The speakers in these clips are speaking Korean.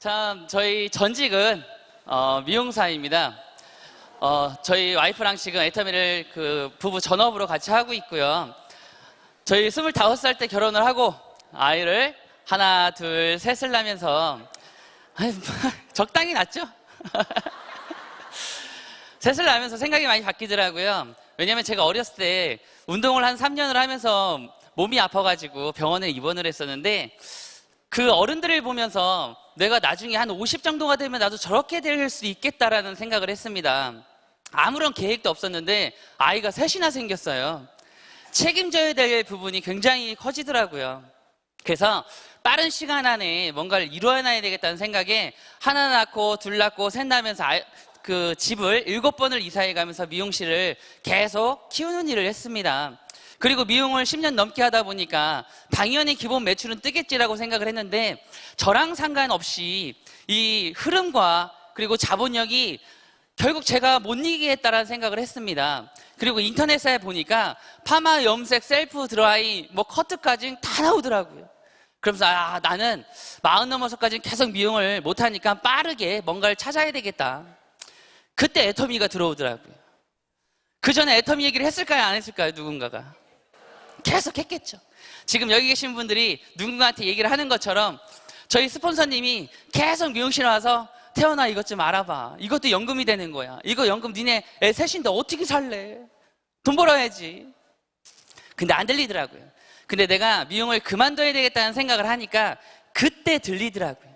참 저희 전직은 미용사입니다. 저희 와이프랑 지금 애터미를 부부 전업으로 같이 하고 있고요. 저희 25살 때 결혼을 하고 아이를 하나, 둘, 셋을 낳으면서 적당히 낳죠? 셋을 낳으면서 생각이 많이 바뀌더라고요. 왜냐면 제가 어렸을 때 운동을 한 3년을 하면서 몸이 아파가지고 병원에 입원을 했었는데 그 어른들을 보면서 내가 나중에 한 50 정도가 되면 나도 저렇게 될 수 있겠다라는 생각을 했습니다. 아무런 계획도 없었는데 아이가 셋이나 생겼어요. 책임져야 될 부분이 굉장히 커지더라고요. 그래서 빠른 시간 안에 뭔가를 이루어놔야 되겠다는 생각에 하나 낳고 둘 낳고 셋 낳으면서 그 집을 7번을 이사해 가면서 미용실을 계속 키우는 일을 했습니다. 그리고 미용을 10년 넘게 하다 보니까 당연히 기본 매출은 뜨겠지라고 생각을 했는데 저랑 상관없이 이 흐름과 그리고 자본력이 결국 제가 못 이기게 했다라는 생각을 했습니다. 그리고 인터넷에 보니까 파마, 염색, 셀프 드라이, 커트까지 다 나오더라고요. 그러면서 나는 40 넘어서까지는 계속 미용을 못하니까 빠르게 뭔가를 찾아야 되겠다. 그때 애터미가 들어오더라고요. 그 전에 애터미 얘기를 했을까요? 안 했을까요? 누군가가? 계속 했겠죠. 지금 여기 계신 분들이 누군가한테 얘기를 하는 것처럼 저희 스폰서님이 계속 미용실에 와서 태연아 이것 좀 알아봐. 이것도 연금이 되는 거야. 이거 연금 니네 애 셋인데 어떻게 살래? 돈 벌어야지. 근데 안 들리더라고요. 근데 내가 미용을 그만둬야 되겠다는 생각을 하니까 그때 들리더라고요.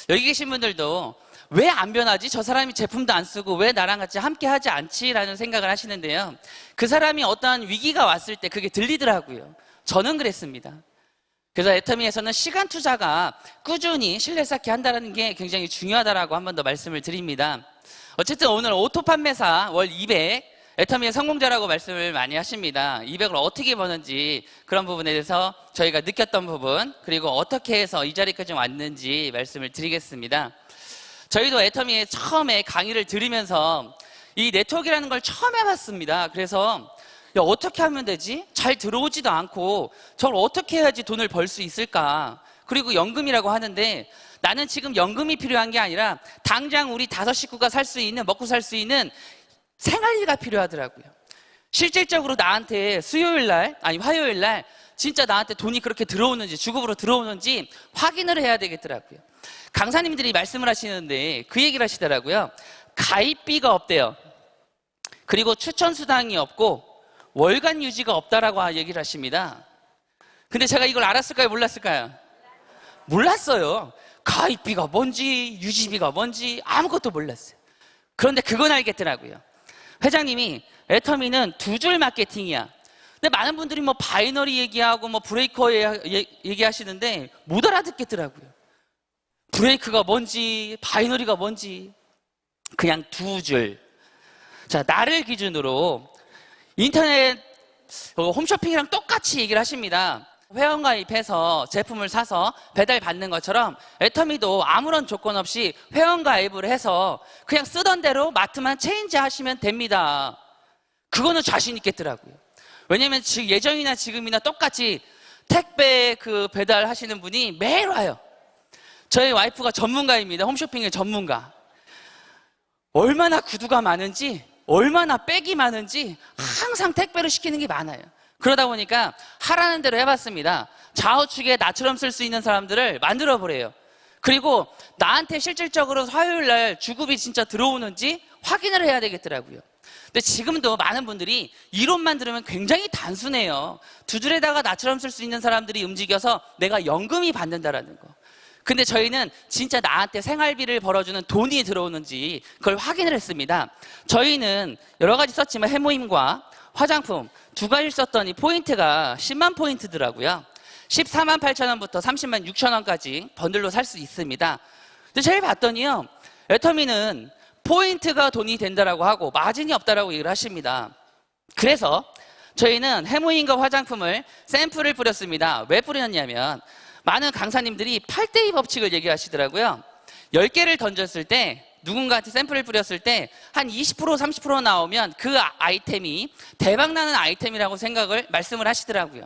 여기 계신 분들도 왜 안 변하지? 저 사람이 제품도 안 쓰고 왜 나랑 같이 함께 하지 않지? 라는 생각을 하시는데요. 그 사람이 어떠한 위기가 왔을 때 그게 들리더라고요. 저는 그랬습니다. 그래서 애터미에서는 시간 투자가 꾸준히 신뢰 쌓기 한다는 게 굉장히 중요하다라고 한 번 더 말씀을 드립니다. 어쨌든 오늘 오토 판매사 월 200, 애터미의 성공자라고 말씀을 많이 하십니다. 200을 어떻게 버는지 그런 부분에 대해서 저희가 느꼈던 부분, 그리고 어떻게 해서 이 자리까지 왔는지 말씀을 드리겠습니다. 저희도 애터미에 처음에 강의를 들으면서 이 네트워크라는 걸 처음 해봤습니다. 그래서 어떻게 하면 되지? 잘 들어오지도 않고 저걸 어떻게 해야지 돈을 벌 수 있을까? 그리고 연금이라고 하는데 나는 지금 연금이 필요한 게 아니라 당장 우리 5 식구가 살 수 있는, 먹고 살 수 있는 생활비가 필요하더라고요. 실질적으로 나한테 수요일날, 아니 화요일날 진짜 나한테 돈이 그렇게 들어오는지, 주급으로 들어오는지 확인을 해야 되겠더라고요. 강사님들이 말씀을 하시는데 그 얘기를 하시더라고요. 가입비가 없대요. 그리고 추천수당이 없고 월간 유지가 없다라고 얘기를 하십니다. 근데 제가 이걸 알았을까요? 몰랐을까요? 몰랐어요. 가입비가 뭔지 유지비가 뭔지 아무것도 몰랐어요. 그런데 그건 알겠더라고요. 회장님이 애터미는 2줄 마케팅이야. 근데 많은 분들이 바이너리 얘기하고 브레이커 얘기하시는데 못 알아듣겠더라고요. 브레이크가 뭔지 바이너리가 뭔지 그냥 2줄. 자, 나를 기준으로 인터넷 홈쇼핑이랑 똑같이 얘기를 하십니다. 회원가입해서 제품을 사서 배달받는 것처럼 애터미도 아무런 조건 없이 회원가입을 해서 그냥 쓰던 대로 마트만 체인지 하시면 됩니다. 그거는 자신 있겠더라고요. 왜냐면 예전이나 지금이나 똑같이 택배 배달 하시는 분이 매일 와요. 저희 와이프가 전문가입니다. 홈쇼핑의 전문가. 얼마나 구두가 많은지, 얼마나 백이 많은지 항상 택배로 시키는 게 많아요. 그러다 보니까 하라는 대로 해봤습니다. 좌우측에 나처럼 쓸 수 있는 사람들을 만들어버려요. 그리고 나한테 실질적으로 화요일날 주급이 진짜 들어오는지 확인을 해야 되겠더라고요. 근데 지금도 많은 분들이 이론만 들으면 굉장히 단순해요. 2줄에다가 나처럼 쓸 수 있는 사람들이 움직여서 내가 연금이 받는다라는 거. 근데 저희는 진짜 나한테 생활비를 벌어주는 돈이 들어오는지 그걸 확인을 했습니다. 저희는 여러 가지 썼지만 해모임과 화장품 2가지 썼더니 포인트가 10만 포인트더라고요. 14만 8천 원부터 30만 6천 원까지 번들로 살 수 있습니다. 근데 제일 봤더니요, 애터미는 포인트가 돈이 된다라고 하고 마진이 없다라고 얘기를 하십니다. 그래서 저희는 해모임과 화장품을 샘플을 뿌렸습니다. 왜 뿌렸냐면 많은 강사님들이 8대2 법칙을 얘기하시더라고요. 10개를 던졌을 때 누군가한테 샘플을 뿌렸을 때 한 20% 30% 나오면 그 아이템이 대박나는 아이템이라고 생각을 말씀을 하시더라고요.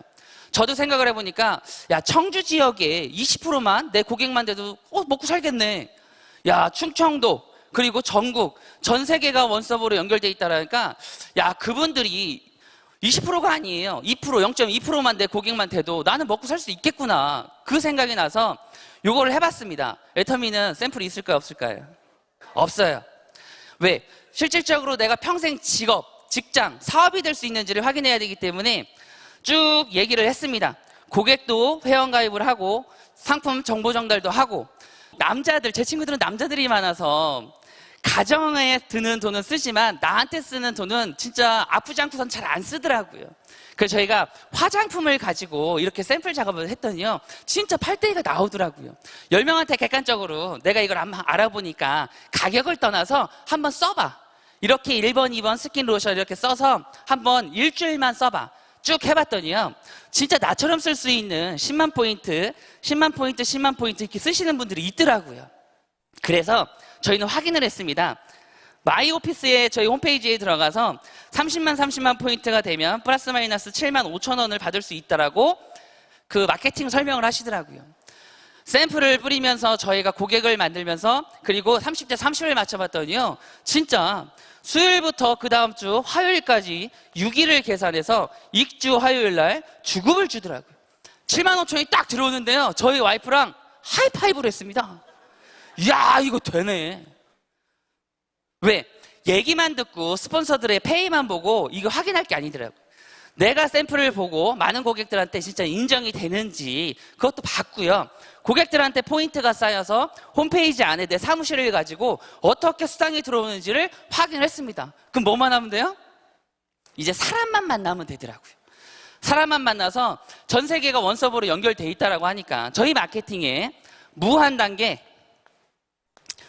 저도 생각을 해보니까 야, 청주 지역에 20%만 내 고객만 돼도 먹고 살겠네. 야, 충청도 그리고 전국 전 세계가 원서버로 연결돼 있다라니까 야, 그분들이 20%가 아니에요. 2%, 0.2%만 내 고객만 돼도 나는 먹고 살 수 있겠구나. 그 생각이 나서 요거를 해봤습니다. 애터미는 샘플이 있을까요, 없을까요? 없어요. 왜? 실질적으로 내가 평생 직업, 직장, 사업이 될 수 있는지를 확인해야 되기 때문에 쭉 얘기를 했습니다. 고객도 회원가입을 하고 상품 정보 전달도 하고 남자들, 제 친구들은 남자들이 많아서 가정에 드는 돈은 쓰지만 나한테 쓰는 돈은 진짜 아프지 않고선 잘 안 쓰더라고요. 그래서 저희가 화장품을 가지고 이렇게 샘플 작업을 했더니요, 진짜 8대2가 나오더라고요. 10명한테 객관적으로 내가 이걸 한번 알아보니까 가격을 떠나서 한번 써봐. 이렇게 1번, 2번 스킨 로션 이렇게 써서 한번 일주일만 써봐. 쭉 해봤더니요, 진짜 나처럼 쓸 수 있는 10만 포인트, 10만 포인트, 10만 포인트 이렇게 쓰시는 분들이 있더라고요. 그래서 저희는 확인을 했습니다. 마이오피스의 저희 홈페이지에 들어가서 30만 포인트가 되면 플러스 마이너스 7만 5천 원을 받을 수 있다라고 그 마케팅 설명을 하시더라고요. 샘플을 뿌리면서 저희가 고객을 만들면서 그리고 30대 30을 맞춰봤더니요, 진짜 수요일부터 그 다음 주 화요일까지 6일을 계산해서 익주 화요일 날 주급을 주더라고요. 7만 5천이 딱 들어오는데요, 저희 와이프랑 하이파이브를 했습니다. 이야, 이거 되네. 왜? 얘기만 듣고 스폰서들의 페이만 보고 이거 확인할 게 아니더라고요. 내가 샘플을 보고 많은 고객들한테 진짜 인정이 되는지 그것도 봤고요. 고객들한테 포인트가 쌓여서 홈페이지 안에 내 사무실을 가지고 어떻게 수당이 들어오는지를 확인을 했습니다. 그럼 뭐만 하면 돼요? 이제 사람만 만나면 되더라고요. 사람만 만나서 전 세계가 원서버로 연결돼 있다라고 하니까 저희 마케팅에 무한 단계,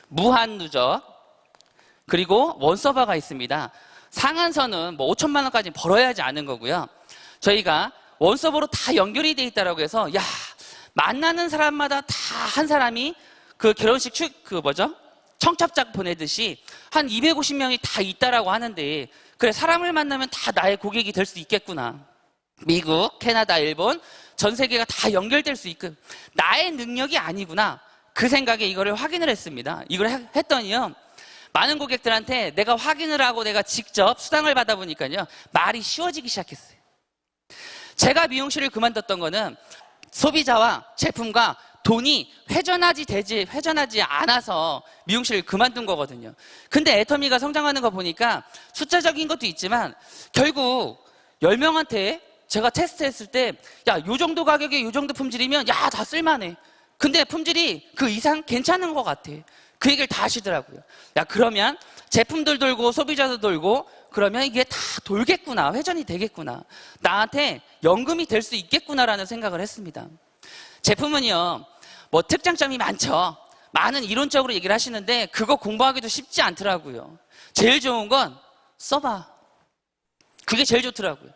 무한 누적, 그리고 원서버가 있습니다. 상한선은 뭐 5천만 원까지 벌어야지 않은 거고요. 저희가 원서버로 다 연결이 돼 있다라고 해서 야, 만나는 사람마다 다 한 사람이 그 결혼식 청첩장 보내듯이 한 250명이 다 있다라고 하는데, 그래, 사람을 만나면 다 나의 고객이 될 수 있겠구나. 미국, 캐나다, 일본 전 세계가 다 연결될 수 있고 나의 능력이 아니구나. 그 생각에 이거를 확인을 했습니다. 이걸 했더니요, 많은 고객들한테 내가 확인을 하고 내가 직접 수당을 받아보니까요, 말이 쉬워지기 시작했어요. 제가 미용실을 그만뒀던 거는 소비자와 제품과 돈이 회전하지 않아서 미용실을 그만둔 거거든요. 근데 애터미가 성장하는 거 보니까 숫자적인 것도 있지만 결국 10명한테 제가 테스트했을 때 야, 요 정도 가격에 요 정도 품질이면 야, 다 쓸만해. 근데 품질이 그 이상 괜찮은 것 같아. 그 얘기를 다 하시더라고요. 야, 그러면 제품들 돌고 소비자도 돌고 그러면 이게 다 돌겠구나. 회전이 되겠구나. 나한테 연금이 될 수 있겠구나라는 생각을 했습니다. 제품은요, 뭐 특장점이 많죠. 많은 이론적으로 얘기를 하시는데 그거 공부하기도 쉽지 않더라고요. 제일 좋은 건 써봐. 그게 제일 좋더라고요.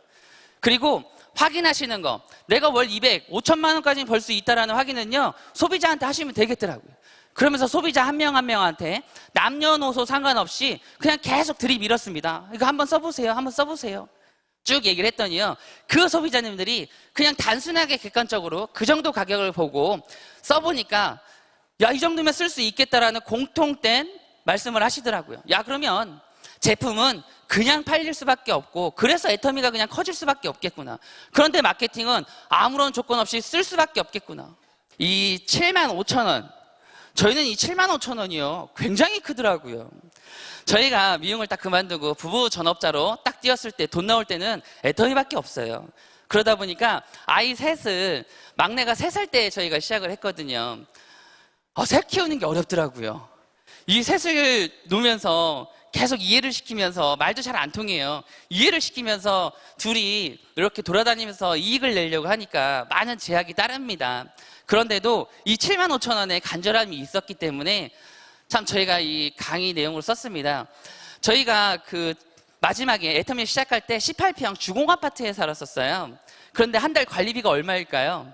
그리고 확인하시는 거, 내가 월 200, 5천만 원까지 벌 수 있다는 확인은요, 소비자한테 하시면 되겠더라고요. 그러면서 소비자 한 명 한 명한테 남녀노소 상관없이 그냥 계속 들이밀었습니다. 이거 한번 써보세요. 한번 써보세요. 쭉 얘기를 했더니요, 그 소비자님들이 그냥 단순하게 객관적으로 그 정도 가격을 보고 써보니까 야, 이 정도면 쓸 수 있겠다라는 공통된 말씀을 하시더라고요. 야, 그러면 제품은 그냥 팔릴 수밖에 없고 그래서 애터미가 그냥 커질 수밖에 없겠구나. 그런데 마케팅은 아무런 조건 없이 쓸 수밖에 없겠구나. 이 7만 5천 원, 저희는 이 7만 5천 원이요, 굉장히 크더라고요. 저희가 미용을 딱 그만두고 부부 전업자로 딱 뛰었을 때 돈 나올 때는 애터미밖에 없어요. 그러다 보니까 아이 셋을, 막내가 3살 때 저희가 시작을 했거든요. 새 키우는 게 어렵더라고요. 이 셋을 놓으면서 계속 이해를 시키면서 말도 잘 안 통해요. 이해를 시키면서 둘이 이렇게 돌아다니면서 이익을 내려고 하니까 많은 제약이 따릅니다. 그런데도 이 7만 5천 원의 간절함이 있었기 때문에 참 저희가 이 강의 내용을 썼습니다. 저희가 그 마지막에 애터미 시작할 때 18평 주공아파트에 살았었어요. 그런데 한 달 관리비가 얼마일까요?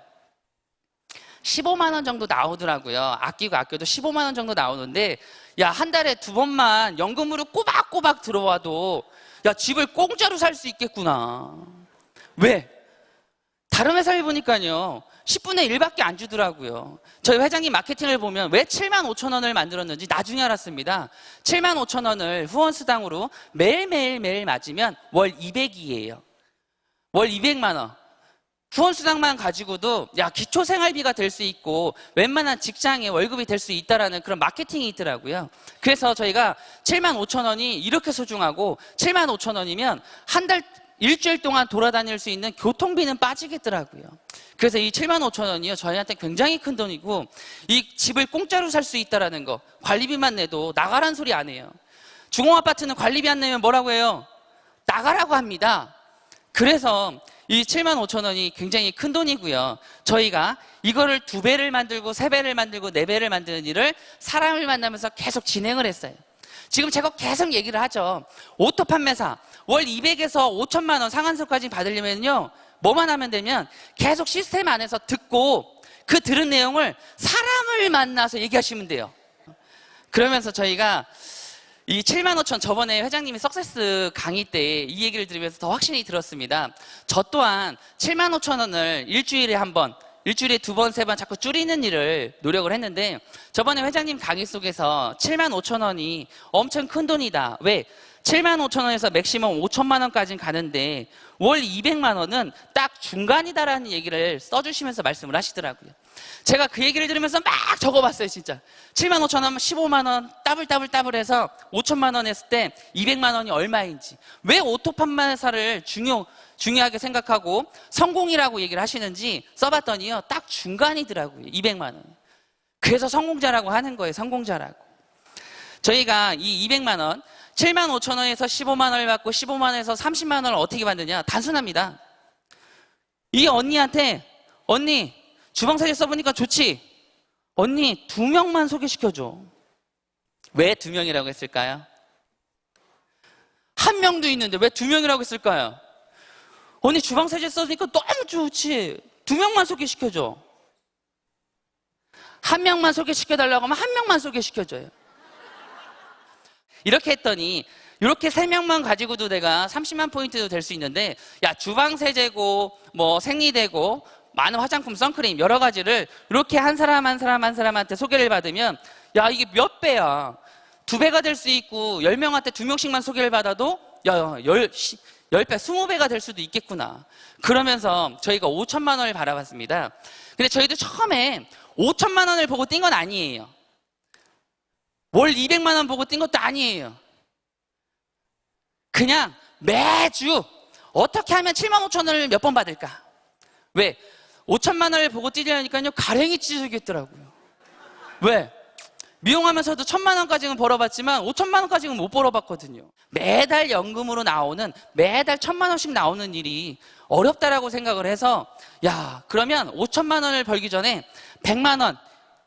15만 원 정도 나오더라고요. 아껴도 15만 원 정도 나오는데, 야, 한 달에 2번만 연금으로 꼬박꼬박 들어와도 야, 집을 공짜로 살 수 있겠구나. 왜? 다른 회사에 보니까요 10분의 1밖에 안 주더라고요. 저희 회장님 마케팅을 보면 왜 75,000원을 만들었는지 나중에 알았습니다. 75,000원을 후원수당으로 매일 맞으면 월 200이에요. 월 200만 원. 후원수당만 가지고도 기초생활비가 될 수 있고 웬만한 직장의 월급이 될 수 있다라는 그런 마케팅이 있더라고요. 그래서 저희가 75,000원이 이렇게 소중하고 75,000원이면 한 달 일주일 동안 돌아다닐 수 있는 교통비는 빠지겠더라고요. 그래서 이 75,000원이요 저희한테 굉장히 큰 돈이고 이 집을 공짜로 살 수 있다라는 거, 관리비만 내도 나가란 소리 안 해요. 중공아파트는 관리비 안 내면 뭐라고 해요? 나가라고 합니다. 그래서 이 75,000원이 굉장히 큰 돈이고요. 저희가 이거를 2배를 만들고 3배를 만들고 4배를 만드는 일을 사람을 만나면서 계속 진행을 했어요. 지금 제가 계속 얘기를 하죠. 오토 판매사 월 200에서 5천만 원 상한선까지 받으려면요 뭐만 하면 되면 계속 시스템 안에서 듣고 그 들은 내용을 사람을 만나서 얘기하시면 돼요. 그러면서 저희가 이 75,000 저번에 회장님이 석세스 강의 때 이 얘기를 들으면서 더 확신이 들었습니다. 저 또한 75,000원을 일주일에 한 번, 일주일에 2번, 3번 자꾸 줄이는 일을 노력을 했는데 저번에 회장님 강의 속에서 75,000원이 엄청 큰 돈이다. 왜? 75,000원에서 맥시멈 5천만 원까지 가는데 월 200만 원은 딱 중간이다라는 얘기를 써주시면서 말씀을 하시더라고요. 제가 그 얘기를 들으면서 막 적어봤어요, 진짜. 75,000원, 15만 원, 따블 해서 5천만 원 했을 때 200만 원이 얼마인지. 왜 오토 판매사를 중요하게 생각하고 성공이라고 얘기를 하시는지 써봤더니요, 딱 중간이더라고요, 200만 원. 그래서 성공자라고 하는 거예요, 성공자라고. 저희가 이 200만 원, 75,000원에서 15만 원을 받고 15만 원에서 30만 원을 어떻게 받느냐? 단순합니다. 이 언니한테 언니 주방세제 써보니까 좋지? 언니 2명만 소개시켜줘. 왜 2명이라고 했을까요? 1명도 있는데 왜 2명이라고 했을까요? 언니 주방세제 써보니까 너무 좋지? 2명만 소개시켜줘. 1명만 소개시켜달라고 하면 1명만 소개시켜줘요. 이렇게 했더니 이렇게 3명만 가지고도 내가 30만 포인트도 될 수 있는데 주방세제고 뭐 생리대고 많은 화장품, 선크림 여러 가지를 이렇게 한 사람한테 소개를 받으면 이게 몇 배야. 2배가 될 수 있고 10명한테 2명씩만 소개를 받아도 10배, 20배가 될 수도 있겠구나. 그러면서 저희가 5천만 원을 바라봤습니다. 근데 저희도 처음에 5천만 원을 보고 뛴 건 아니에요. 월 200만 원 보고 뛴 것도 아니에요. 그냥 매주 어떻게 하면 7만 5천 원을 몇 번 받을까? 왜? 5천만 원을 보고 뛰려니까요 가랭이 찢어지겠더라고요. 왜? 미용하면서도 1,000만 원까지는 벌어봤지만 5천만 원까지는 못 벌어봤거든요. 매달 연금으로 나오는, 매달 1,000만 원씩 나오는 일이 어렵다라고 생각을 해서 그러면 5천만 원을 벌기 전에 100만 원,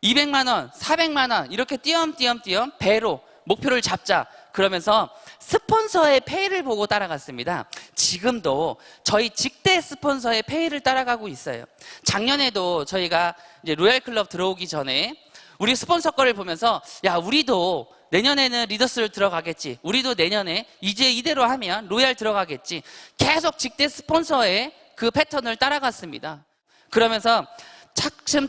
200만 원, 400만 원 이렇게 띄엄띄엄 배로 목표를 잡자. 그러면서 스폰서의 페이를 보고 따라갔습니다. 지금도 저희 직대 스폰서의 페이를 따라가고 있어요. 작년에도 저희가 이제 로얄클럽 들어오기 전에 우리 스폰서 거를 보면서 우리도 내년에는 리더스를 들어가겠지. 우리도 내년에 이제 이대로 하면 로얄 들어가겠지. 계속 직대 스폰서의 그 패턴을 따라갔습니다. 그러면서 차츰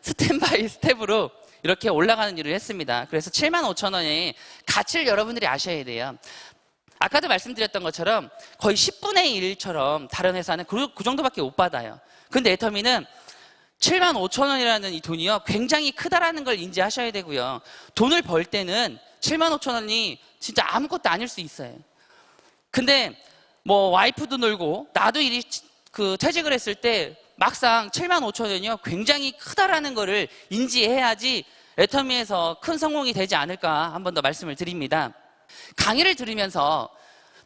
스텝 바이 스텝으로 이렇게 올라가는 일을 했습니다. 그래서 75,000원의 가치를 여러분들이 아셔야 돼요. 아까도 말씀드렸던 것처럼 거의 10분의 1처럼 다른 회사는 그 정도밖에 못 받아요. 근데 애터미는 75,000원이라는 이 돈이요 굉장히 크다라는 걸 인지하셔야 되고요. 돈을 벌 때는 75,000원이 진짜 아무것도 아닐 수 있어요. 근데 뭐 와이프도 놀고 나도 퇴직을 했을 때 막상 75,000원이요 굉장히 크다라는 거를 인지해야지 애터미에서 큰 성공이 되지 않을까 한 번 더 말씀을 드립니다. 강의를 들으면서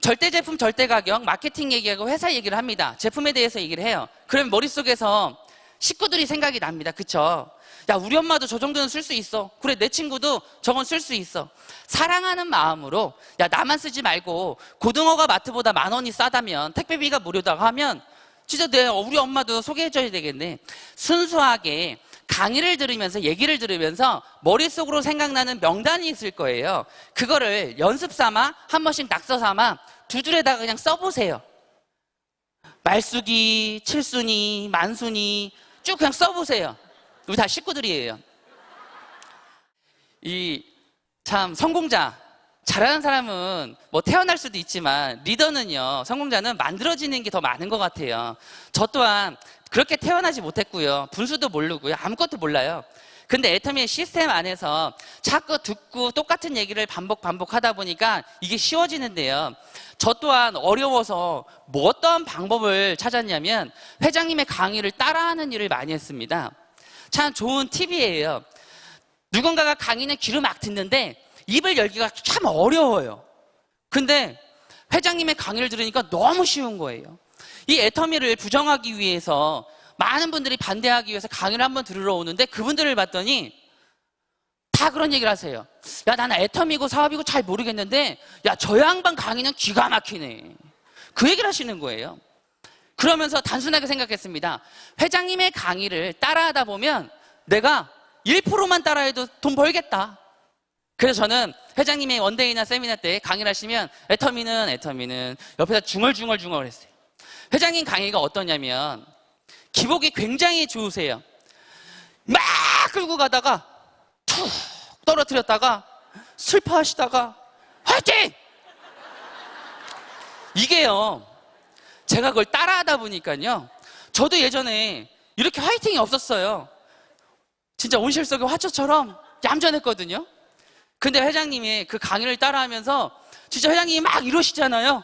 절대 제품, 절대 가격, 마케팅 얘기하고 회사 얘기를 합니다. 제품에 대해서 얘기를 해요. 그러면 머릿속에서 식구들이 생각이 납니다. 그쵸? 우리 엄마도 저 정도는 쓸 수 있어. 그래, 내 친구도 저건 쓸 수 있어. 사랑하는 마음으로 나만 쓰지 말고 고등어가 마트보다 10,000원이 싸다면 택배비가 무료다 하면 진짜 우리 엄마도 소개해줘야 되겠네. 순수하게 강의를 들으면서 얘기를 들으면서 머릿속으로 생각나는 명단이 있을 거예요. 그거를 연습 삼아 한 번씩 낙서 삼아 두 줄에다가 그냥 써보세요. 말순위, 칠순위, 만순위 쭉 그냥 써보세요. 우리 다 식구들이에요. 참 성공자, 잘하는 사람은 뭐 태어날 수도 있지만 리더는요, 성공자는 만들어지는 게 더 많은 것 같아요. 저 또한 그렇게 태어나지 못했고요. 분수도 모르고요. 아무것도 몰라요. 근데 애터미의 시스템 안에서 자꾸 듣고 똑같은 얘기를 반복하다 보니까 이게 쉬워지는데요. 저 또한 어려워서 뭐 어떤 방법을 찾았냐면 회장님의 강의를 따라하는 일을 많이 했습니다. 참 좋은 팁이에요. 누군가가 강의는 귀로 막 듣는데 입을 열기가 참 어려워요. 근데 회장님의 강의를 들으니까 너무 쉬운 거예요. 이 애터미를 부정하기 위해서 많은 분들이 반대하기 위해서 강의를 한번 들으러 오는데 그분들을 봤더니 다 그런 얘기를 하세요. 야, 나는 애터미고 사업이고 잘 모르겠는데 야, 저 양반 강의는 기가 막히네. 그 얘기를 하시는 거예요. 그러면서 단순하게 생각했습니다. 회장님의 강의를 따라하다 보면 내가 1%만 따라해도 돈 벌겠다. 그래서 저는 회장님의 원데이나 세미나 때 강의를 하시면 애터미는 옆에서 중얼중얼 했어요. 회장님 강의가 어떠냐면 기복이 굉장히 좋으세요. 막 끌고 가다가 툭 떨어뜨렸다가 슬퍼하시다가 화이팅! 이게요, 제가 그걸 따라하다 보니까요, 저도 예전에 이렇게 화이팅이 없었어요. 진짜 온실 속의 화초처럼 얌전했거든요. 근데 회장님이 그 강의를 따라하면서 진짜 회장님이 막 이러시잖아요.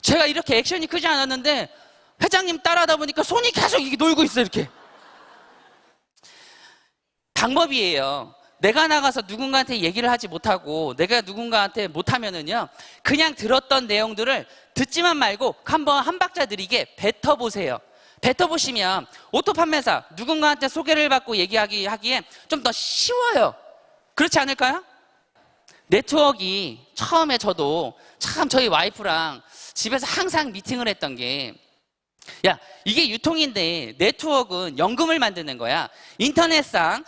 제가 이렇게 액션이 크지 않았는데 회장님 따라하다 보니까 손이 계속 이게 놀고 있어요. 이렇게. 방법이에요. 내가 나가서 누군가한테 얘기를 하지 못하고 내가 누군가한테 못하면은요, 그냥 들었던 내용들을 듣지만 말고 한번 한 박자 느리게 뱉어보세요. 뱉어보시면 오토 판매사 누군가한테 소개를 받고 얘기하기에 좀 더 쉬워요. 그렇지 않을까요? 네트워크가 처음에 저도 참 저희 와이프랑 집에서 항상 미팅을 했던 게, 야, 이게 유통인데 네트워크는 연금을 만드는 거야. 인터넷상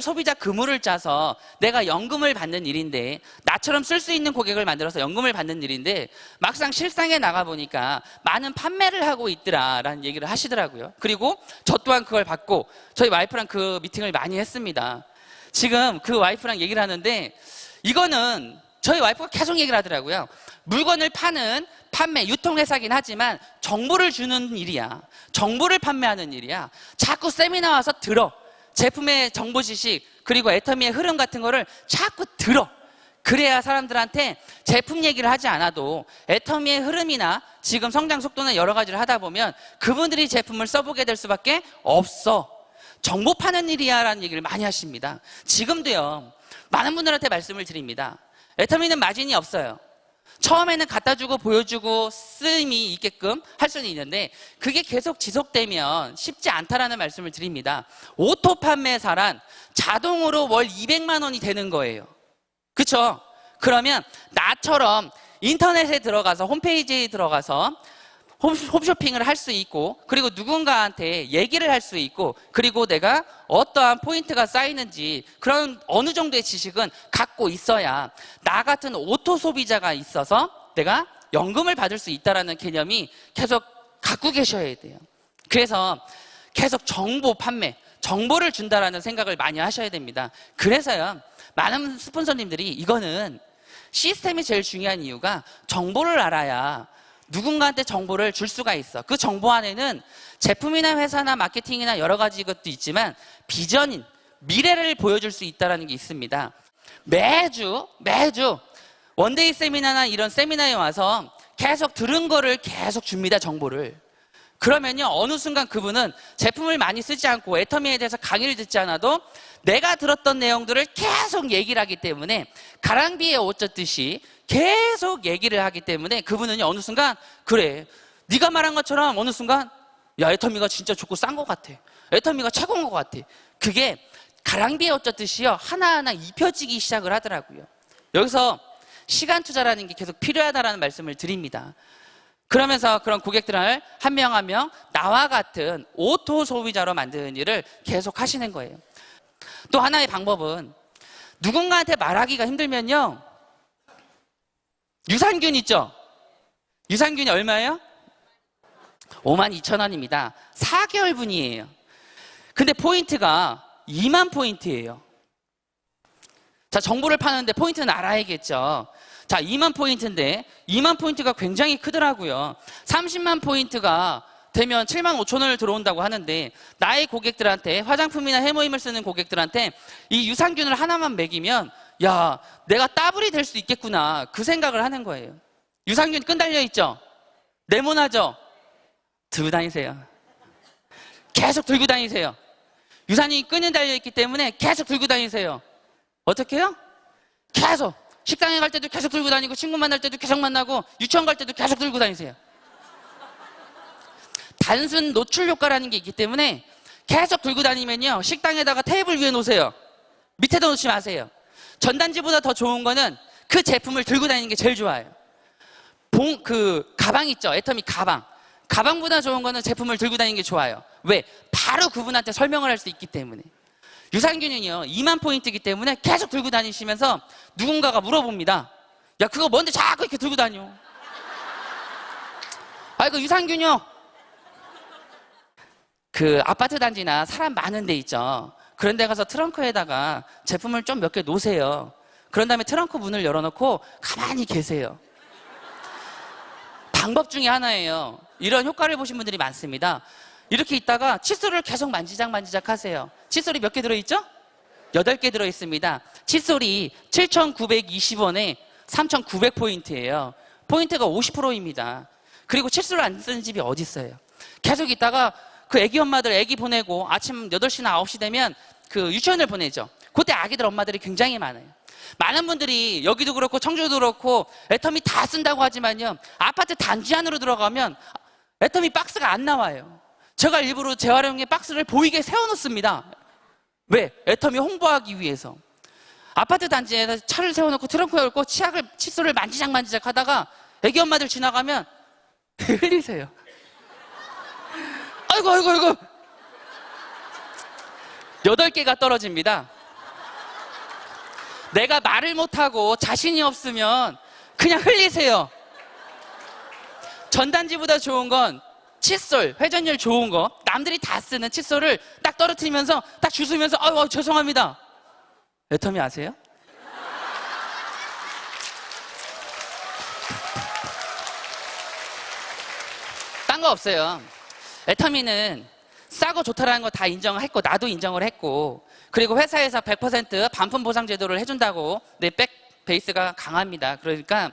소비자 그물을 짜서 내가 연금을 받는 일인데, 나처럼 쓸 수 있는 고객을 만들어서 연금을 받는 일인데 막상 실상에 나가보니까 많은 판매를 하고 있더라라는 얘기를 하시더라고요. 그리고 저 또한 그걸 받고 저희 와이프랑 그 미팅을 많이 했습니다. 지금 그 와이프랑 얘기를 하는데 이거는 저희 와이프가 계속 얘기를 하더라고요. 물건을 파는 판매, 유통회사긴 하지만 정보를 주는 일이야. 정보를 판매하는 일이야. 자꾸 세미나 와서 들어. 제품의 정보 지식, 그리고 애터미의 흐름 같은 거를 자꾸 들어. 그래야 사람들한테 제품 얘기를 하지 않아도 애터미의 흐름이나 지금 성장 속도나 여러 가지를 하다 보면 그분들이 제품을 써보게 될 수밖에 없어. 정보 파는 일이야 라는 얘기를 많이 하십니다. 지금도요, 많은 분들한테 말씀을 드립니다. 애터미는 마진이 없어요. 처음에는 갖다 주고 보여주고 쓰임이 있게끔 할 수는 있는데 그게 계속 지속되면 쉽지 않다라는 말씀을 드립니다. 오토 판매사란 자동으로 월 200만 원이 되는 거예요. 그렇죠? 그러면 나처럼 인터넷에 들어가서 홈페이지에 들어가서 홈쇼핑을 할 수 있고, 그리고 누군가한테 얘기를 할 수 있고, 그리고 내가 어떠한 포인트가 쌓이는지 그런 어느 정도의 지식은 갖고 있어야 나 같은 오토 소비자가 있어서 내가 연금을 받을 수 있다는 개념이 계속 갖고 계셔야 돼요. 그래서 계속 정보 판매, 정보를 준다라는 생각을 많이 하셔야 됩니다. 그래서요, 많은 스폰서님들이 이거는 시스템이 제일 중요한 이유가 정보를 알아야 누군가한테 정보를 줄 수가 있어. 그 정보 안에는 제품이나 회사나 마케팅이나 여러 가지 것도 있지만 비전인 미래를 보여줄 수 있다는 게 있습니다. 매주 원데이 세미나나 이런 세미나에 와서 계속 들은 거를 계속 줍니다. 정보를. 그러면요, 어느 순간 그분은 제품을 많이 쓰지 않고 애터미에 대해서 강의를 듣지 않아도 내가 들었던 내용들을 계속 얘기를 하기 때문에 가랑비에 옷 젖듯이 계속 얘기를 하기 때문에 그분은 어느 순간, 그래, 네가 말한 것처럼 어느 순간, 야, 애터미가 진짜 좋고 싼 것 같아. 애터미가 최고인 것 같아. 그게 가랑비에 옷 젖듯이요, 하나하나 입혀지기 시작을 하더라고요. 여기서 시간 투자라는 게 계속 필요하다라는 말씀을 드립니다. 그러면서 그런 고객들을 한 명 한 명 나와 같은 오토 소비자로 만드는 일을 계속 하시는 거예요. 또 하나의 방법은 누군가한테 말하기가 힘들면요, 유산균 있죠? 유산균이 얼마예요? 52,000원입니다. 4개월분이에요. 근데 포인트가 2만 포인트예요. 자, 정보를 파는데 포인트는 알아야겠죠. 자, 2만 포인트인데 2만 포인트가 굉장히 크더라고요. 30만 포인트가 되면 7만 5천 원을 들어온다고 하는데, 나의 고객들한테, 화장품이나 해모임을 쓰는 고객들한테 이 유산균을 하나만 먹이면 야, 내가 따블이 될 수 있겠구나, 그 생각을 하는 거예요. 유산균 끈 달려 있죠? 네모나죠? 들고 다니세요. 계속 들고 다니세요. 유산균이 끈이 달려 있기 때문에 계속 들고 다니세요. 어떻게 해요? 계속. 식당에 갈 때도 계속 들고 다니고, 친구 만날 때도 계속 만나고, 유치원 갈 때도 계속 들고 다니세요. 단순 노출 효과라는 게 있기 때문에 계속 들고 다니면요, 식당에다가 테이블 위에 놓으세요. 밑에다 놓지 마세요. 전단지보다 더 좋은 거는 그 제품을 들고 다니는 게 제일 좋아요. 가방 있죠? 애터미 가방. 가방보다 좋은 거는 제품을 들고 다니는 게 좋아요. 왜? 바로 그분한테 설명을 할 수 있기 때문에. 유산균은요, 2만 포인트이기 때문에 계속 들고 다니시면서 누군가가 물어봅니다. 야, 그거 뭔데 자꾸 이렇게 들고 다녀? 그 유산균이요. 그 아파트 단지나 사람 많은 데 있죠. 그런 데 가서 트렁크에다가 제품을 좀 몇 개 놓으세요. 그런 다음에 트렁크 문을 열어놓고 가만히 계세요. 방법 중에 하나예요. 이런 효과를 보신 분들이 많습니다. 이렇게 있다가 칫솔을 계속 만지작 하세요. 칫솔이 몇 개 들어있죠? 8개 들어있습니다. 칫솔이 7,920원에 3,900포인트예요. 포인트가 50%입니다. 그리고 칫솔을 안 쓰는 집이 어디 있어요? 계속 있다가 그 애기 엄마들 애기 보내고 아침 8시나 9시 되면 그 유치원을 보내죠. 그때 아기들 엄마들이 굉장히 많아요. 많은 분들이 여기도 그렇고 청주도 그렇고 애터미 다 쓴다고 하지만요, 아파트 단지 안으로 들어가면 애터미 박스가 안 나와요. 제가 일부러 재활용의 박스를 보이게 세워놓습니다. 왜? 애터미 홍보하기 위해서. 아파트 단지에서 차를 세워놓고 트렁크 열고 칫솔을 만지작 하다가 애기 엄마들 지나가면 흘리세요. 아이고 8개가 떨어집니다. 내가 말을 못하고 자신이 없으면 그냥 흘리세요. 전단지보다 좋은 건 칫솔, 회전율 좋은 거, 남들이 다 쓰는 칫솔을 딱 떨어뜨리면서 딱 주스면서 죄송합니다. 애터미 아세요? 딴 거 없어요. 애터미는 싸고 좋다라는 거 다 인정했고, 나도 인정을 했고, 그리고 회사에서 100% 반품 보상 제도를 해준다고 내 백 베이스가 강합니다. 그러니까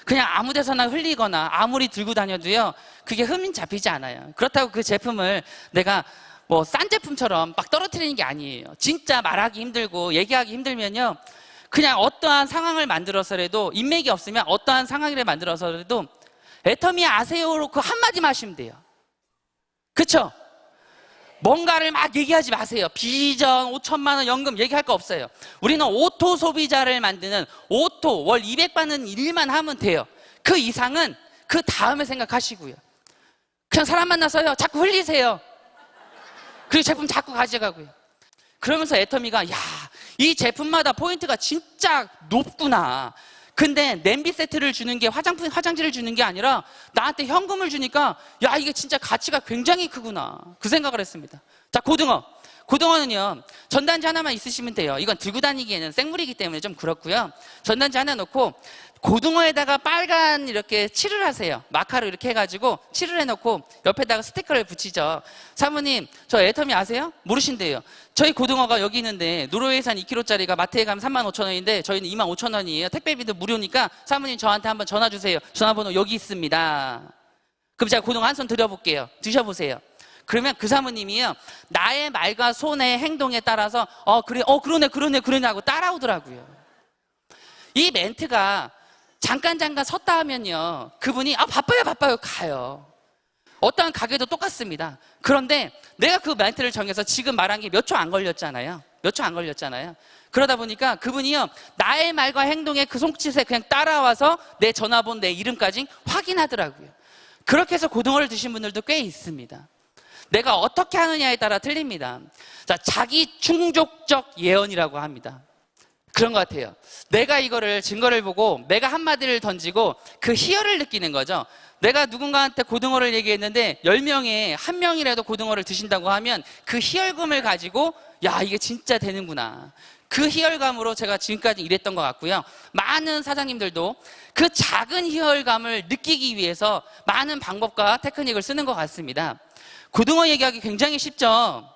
그냥 아무 데서나 흘리거나 아무리 들고 다녀도요, 그게 흠이 잡히지 않아요. 그렇다고 그 제품을 내가 뭐 싼 제품처럼 막 떨어뜨리는 게 아니에요. 진짜 말하기 힘들고 얘기하기 힘들면요, 그냥 어떠한 상황을 만들어서라도, 인맥이 없으면 어떠한 상황을 만들어서라도 애터미 아세요로 그 한마디만 하시면 돼요. 그쵸? 뭔가를 막 얘기하지 마세요. 비전, 5천만 원 연금 얘기할 거 없어요. 우리는 오토 소비자를 만드는, 오토, 월 200 받는 일만 하면 돼요. 그 이상은 그 다음에 생각하시고요. 그냥 사람 만나서요, 자꾸 흘리세요. 그리고 제품 자꾸 가져가고요. 그러면서 애터미가, 야, 이 제품마다 포인트가 진짜 높구나. 근데 냄비 세트를 주는 게, 화장지를 주는 게 아니라 나한테 현금을 주니까, 야, 이게 진짜 가치가 굉장히 크구나, 그 생각을 했습니다. 자, 고등어는요, 전단지 하나만 있으시면 돼요. 이건 들고 다니기에는 생물이기 때문에 좀 그렇고요. 전단지 하나 놓고 고등어에다가 빨간 이렇게 칠을 하세요. 마카로 이렇게 해가지고 칠을 해놓고 옆에다가 스티커를 붙이죠. 사모님, 저 애터미 아세요? 모르신대요. 저희 고등어가 여기 있는데 노르웨이산 2kg짜리가 마트에 가면 35,000원인데 저희는 25,000원이에요. 택배비도 무료니까 사모님 저한테 한번 전화 주세요. 전화번호 여기 있습니다. 그럼 제가 고등어 한 손 드려볼게요. 드셔보세요. 그러면 그 사모님이요, 나의 말과 손의 행동에 따라서 그러네 하고 따라오더라고요. 이 멘트가 잠깐 섰다 하면요, 그분이 바빠요 가요. 어떠한 가게도 똑같습니다. 그런데 내가 그 멘트를 정해서 지금 말한 게 몇 초 안 걸렸잖아요. 그러다 보니까 그분이요, 나의 말과 행동에 그 손짓에 그냥 따라와서 내 전화번호, 내 이름까지 확인하더라고요. 그렇게 해서 고등어를 드신 분들도 꽤 있습니다. 내가 어떻게 하느냐에 따라 틀립니다. 자, 자기 충족적 예언이라고 합니다. 그런 것 같아요. 내가 이거를 증거를 보고 내가 한마디를 던지고 그 희열을 느끼는 거죠. 내가 누군가한테 고등어를 얘기했는데 10명에 1명이라도 고등어를 드신다고 하면 그 희열감을 가지고 야, 이게 진짜 되는구나. 그 희열감으로 제가 지금까지 일했던 것 같고요. 많은 사장님들도 그 작은 희열감을 느끼기 위해서 많은 방법과 테크닉을 쓰는 것 같습니다. 고등어 얘기하기 굉장히 쉽죠.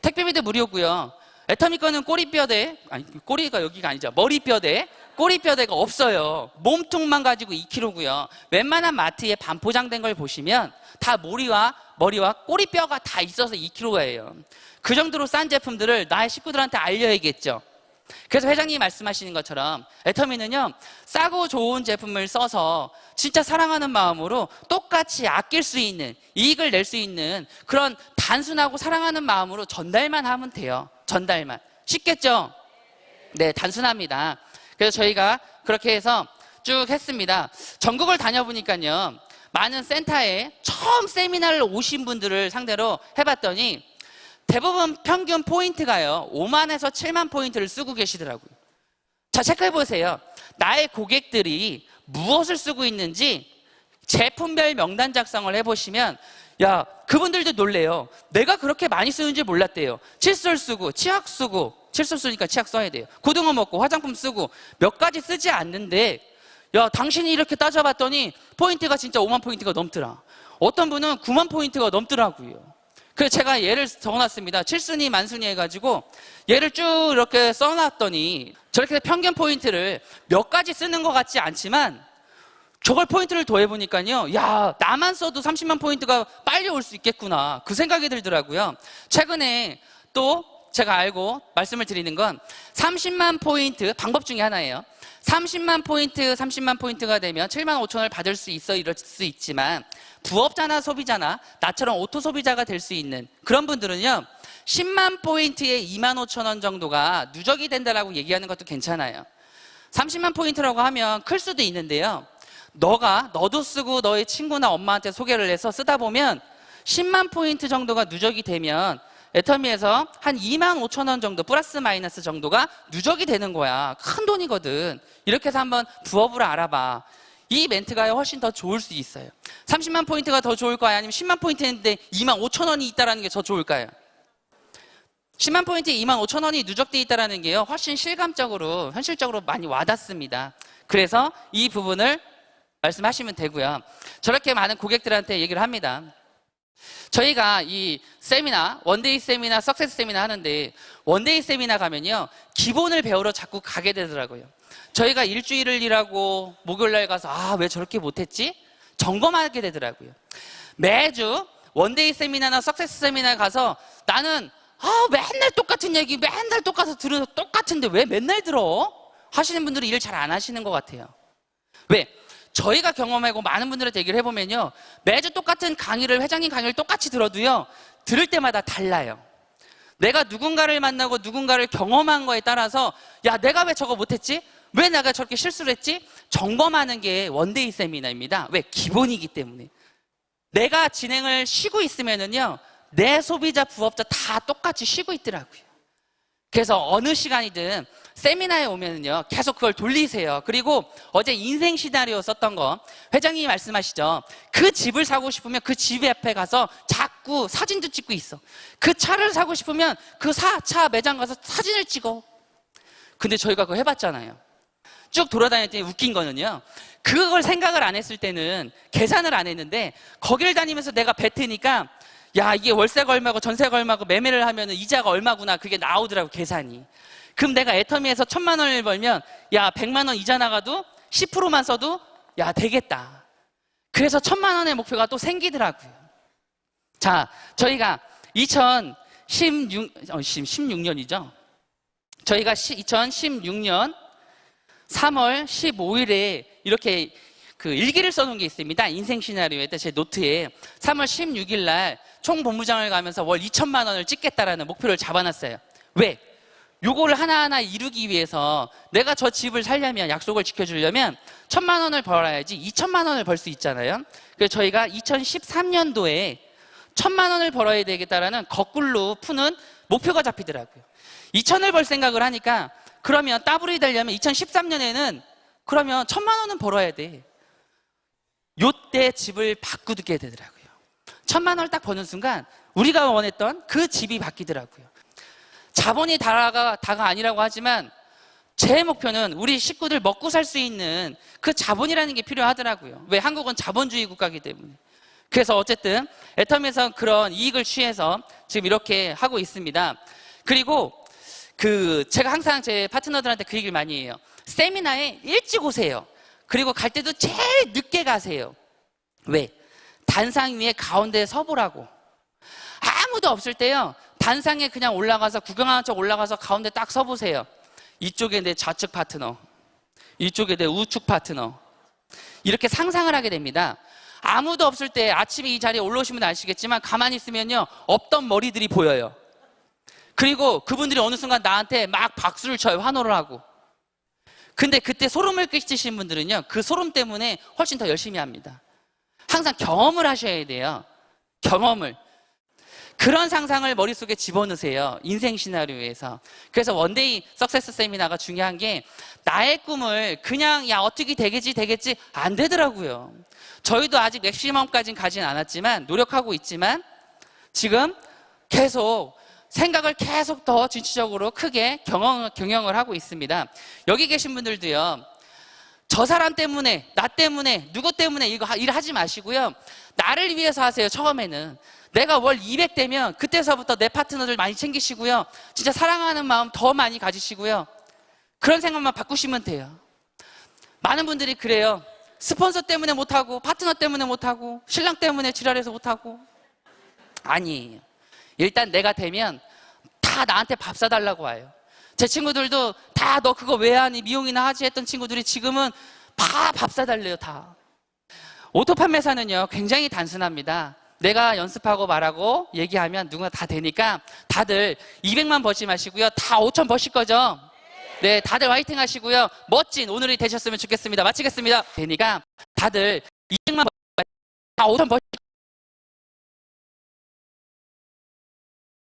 택배비도 무료고요. 애터미 거는 꼬리뼈대, 아니 꼬리가 여기가 아니죠. 머리뼈대, 꼬리뼈대가 없어요. 몸통만 가지고 2kg고요. 웬만한 마트에 반포장된 걸 보시면 다 머리와 꼬리뼈가 다 있어서 2kg예요. 그 정도로 싼 제품들을 나의 식구들한테 알려야겠죠. 그래서 회장님이 말씀하시는 것처럼 애터미는요, 싸고 좋은 제품을 써서 진짜 사랑하는 마음으로 똑같이 아낄 수 있는, 이익을 낼 수 있는 그런 단순하고 사랑하는 마음으로 전달만 하면 돼요. 전달만. 쉽겠죠? 네, 단순합니다. 그래서 저희가 그렇게 해서 쭉 했습니다. 전국을 다녀보니까요, 많은 센터에 처음 세미나를 오신 분들을 상대로 해봤더니 대부분 평균 포인트가요, 5만에서 7만 포인트를 쓰고 계시더라고요. 자, 체크해보세요. 나의 고객들이 무엇을 쓰고 있는지 제품별 명단 작성을 해보시면, 야, 그분들도 놀래요. 내가 그렇게 많이 쓰는지 몰랐대요. 칫솔 쓰고, 치약 쓰고, 칫솔 쓰니까 치약 써야 돼요. 고등어 먹고, 화장품 쓰고, 몇 가지 쓰지 않는데, 야, 당신이 이렇게 따져봤더니 포인트가 진짜 5만 포인트가 넘더라. 어떤 분은 9만 포인트가 넘더라고요. 그래서 제가 예를 적어놨습니다. 7순위, 만순위 해가지고 얘를 쭉 이렇게 써놨더니 저렇게 평균 포인트를 몇 가지 쓰는 것 같지 않지만 저걸 포인트를 더해보니까요, 야, 나만 써도 30만 포인트가 빨리 올 수 있겠구나, 그 생각이 들더라고요. 최근에 또 제가 알고 말씀을 드리는 건 30만 포인트 방법 중에 하나예요. 30만 포인트가 되면 7만 5천원을 받을 수 있어, 이럴 수 있지만 부업자나 소비자나 나처럼 오토 소비자가 될 수 있는 그런 분들은요, 10만 포인트에 2만 5천 원 정도가 누적이 된다라고 얘기하는 것도 괜찮아요. 30만 포인트라고 하면 클 수도 있는데요, 너도 쓰고 너의 친구나 엄마한테 소개를 해서 쓰다 보면 10만 포인트 정도가 누적이 되면 애터미에서 한 2만 5천 원 정도 플러스 마이너스 정도가 누적이 되는 거야. 큰 돈이거든. 이렇게 해서 한번 부업으로 알아봐. 이 멘트가 훨씬 더 좋을 수 있어요. 30만 포인트가 더 좋을까요? 아니면 10만 포인트인데 2만 5천 원이 있다는 게 더 좋을까요? 10만 포인트에 2만 5천 원이 누적돼 있다는 게요, 훨씬 실감적으로, 현실적으로 많이 와닿습니다. 그래서 이 부분을 말씀하시면 되고요. 저렇게 많은 고객들한테 얘기를 합니다. 저희가 이 세미나, 원데이 세미나, 석세스 세미나 하는데 원데이 세미나 가면요, 기본을 배우러 자꾸 가게 되더라고요. 저희가 일주일을 일하고 목요일날 가서 왜 저렇게 못했지? 점검하게 되더라고요. 매주 원데이 세미나나 석세스 세미나 가서 나는 맨날 똑같은 얘기 맨날 똑같아서 들어서 똑같은데 왜 맨날 들어? 하시는 분들이 일 잘 안 하시는 것 같아요. 왜? 저희가 경험하고 많은 분들한테 얘기를 해보면요, 매주 똑같은 강의를, 회장님 강의를 똑같이 들어도요, 들을 때마다 달라요. 내가 누군가를 만나고 누군가를 경험한 거에 따라서, 야, 내가 왜 저거 못했지? 왜 내가 저렇게 실수를 했지? 점검하는 게 원데이 세미나입니다. 왜? 기본이기 때문에. 내가 진행을 쉬고 있으면은요, 내 소비자, 부업자 다 똑같이 쉬고 있더라고요. 그래서 어느 시간이든 세미나에 오면은요, 계속 그걸 돌리세요. 그리고 어제 인생 시나리오 썼던 거, 회장님이 말씀하시죠. 그 집을 사고 싶으면 그 집 앞에 가서 자꾸 사진도 찍고 있어. 그 차를 사고 싶으면 그 차 매장 가서 사진을 찍어. 근데 저희가 그거 해봤잖아요. 쭉 돌아다녔더니 웃긴 거는요, 그걸 생각을 안 했을 때는 계산을 안 했는데 거기를 다니면서 내가 뱉으니까, 야, 이게 월세가 얼마고 전세가 얼마고 매매를 하면은 이자가 얼마구나, 그게 나오더라고, 계산이. 그럼 내가 애터미에서 1,000만 원을 벌면, 야, 100만 원 이자 나가도 10%만 써도, 야, 되겠다. 그래서 1,000만 원의 목표가 또 생기더라고요. 자, 저희가 16년이죠. 저희가 2016년 3월 15일에 이렇게 그 일기를 써놓은 게 있습니다. 인생 시나리오에 제 노트에 3월 16일 날 총본부장을 가면서 월 2천만 원을 찍겠다라는 목표를 잡아놨어요. 왜? 요거를 하나하나 이루기 위해서 내가 저 집을 살려면, 약속을 지켜주려면 1,000만 원을 벌어야지 2천만 원을 벌 수 있잖아요. 그래서 저희가 2013년도에 1,000만 원을 벌어야 되겠다라는 거꾸로 푸는 목표가 잡히더라고요. 2천을 벌 생각을 하니까 그러면 더블이 되려면 2013년에는 그러면 1,000만 원은 벌어야 돼. 요때 집을 바꾸게 되더라고요. 1,000만 원을 딱 버는 순간 우리가 원했던 그 집이 바뀌더라고요. 자본이 다가 아니라고 하지만 제 목표는 우리 식구들 먹고 살 수 있는 그 자본이라는 게 필요하더라고요. 왜? 한국은 자본주의 국가이기 때문에. 그래서 어쨌든 애텀에서 그런 이익을 취해서 지금 이렇게 하고 있습니다. 그리고 제가 항상 제 파트너들한테 그 얘기를 많이 해요. 세미나에 일찍 오세요. 그리고 갈 때도 제일 늦게 가세요. 왜? 단상 위에 가운데에 서보라고. 아무도 없을 때요, 단상에 그냥 올라가서 구경하는 척 올라가서 가운데 딱 서보세요. 이쪽에 내 좌측 파트너, 이쪽에 내 우측 파트너, 이렇게 상상을 하게 됩니다. 아무도 없을 때 아침에 이 자리에 올라오시면 아시겠지만 가만히 있으면요, 없던 머리들이 보여요. 그리고 그분들이 어느 순간 나한테 막 박수를 쳐요. 환호를 하고. 근데 그때 소름을 끼치신 분들은요, 그 소름 때문에 훨씬 더 열심히 합니다. 항상 경험을 하셔야 돼요. 경험을. 그런 상상을 머릿속에 집어넣으세요. 인생 시나리오에서. 그래서 원데이 석세스 세미나가 중요한 게, 나의 꿈을 그냥 야 어떻게 되겠지 안 되더라고요. 저희도 아직 맥시멈까지는 가진 않았지만, 노력하고 있지만 지금 계속 생각을 계속 더 진취적으로 크게 경영을 하고 있습니다. 여기 계신 분들도요, 저 사람 때문에, 나 때문에, 누구 때문에 이거 일하지 마시고요, 나를 위해서 하세요. 처음에는 내가 월 200 되면 그때서부터 내 파트너들 많이 챙기시고요, 진짜 사랑하는 마음 더 많이 가지시고요, 그런 생각만 바꾸시면 돼요. 많은 분들이 그래요. 스폰서 때문에 못하고, 파트너 때문에 못하고, 신랑 때문에 지랄해서 못하고. 아니에요. 일단 내가 되면 다 나한테 밥 사달라고 와요. 제 친구들도 다 너 그거 왜 하니, 미용이나 하지 했던 친구들이 지금은 다 밥 사달래요. 다. 오토 판매사는요, 굉장히 단순합니다. 내가 연습하고 말하고 얘기하면 누구나 다 되니까, 다들 200만 버지 마시고요, 다 5천 버실 거죠? 네, 다들 화이팅 하시고요, 멋진 오늘이 되셨으면 좋겠습니다. 마치겠습니다. 되니까 다들 200만 다 5천 버실